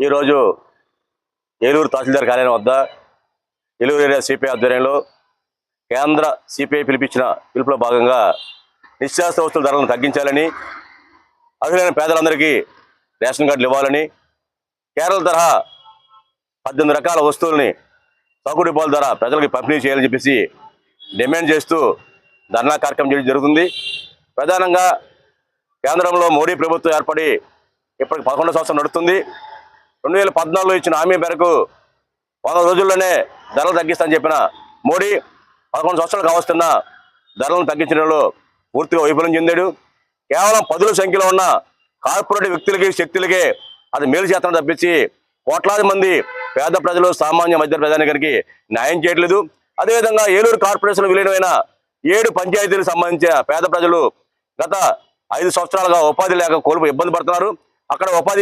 ఈరోజు ఏలూరు తహసీల్దార్ కార్యాలయం వద్ద ఏలూరు ఏరియా సిపిఐ ఆధ్వర్యంలో కేంద్ర సిపిఐ పిలిపించిన పిలుపులో భాగంగా నిత్యావసర వస్తువుల ధరలను తగ్గించాలని, అర్హులైన పేదలందరికీ రేషన్ కార్డులు ఇవ్వాలని, కేరళ తరహా 18 రకాల వస్తువుల్ని తక్కువ డిపోల ద్వారా ప్రజలకు పంపిణీ చేయాలని చెప్పేసి డిమాండ్ చేస్తూ ధర్నా కార్యక్రమం చేయడం జరుగుతుంది. ప్రధానంగా కేంద్రంలో మోడీ ప్రభుత్వం ఏర్పడి ఇప్పటికి 11వ సంవత్సరం నడుస్తుంది. 2014లో ఇచ్చిన హామీ మేరకు 100 రోజుల్లోనే ధరలు తగ్గిస్తానని చెప్పిన మోడీ 11 సంవత్సరాలు కావస్తున్న ధరలను తగ్గించడంలో పూర్తిగా వైఫల్యం చెందాడు. కేవలం 10ల సంఖ్యలో ఉన్న కార్పొరేట్ వ్యక్తులకి, శక్తులకే అది మేలు చేతనం తప్పించి కోట్లాది మంది పేద ప్రజలు, సామాన్య మధ్య ప్రజానికానికి న్యాయం చేయట్లేదు. అదేవిధంగా ఏలూరు కార్పొరేషన్ విలీనమైన 7 పంచాయతీలకు సంబంధించిన పేద ప్రజలు గత 5 సంవత్సరాలుగా ఉపాధి లేక ఇబ్బంది పడుతున్నారు. అక్కడ ఉపాధి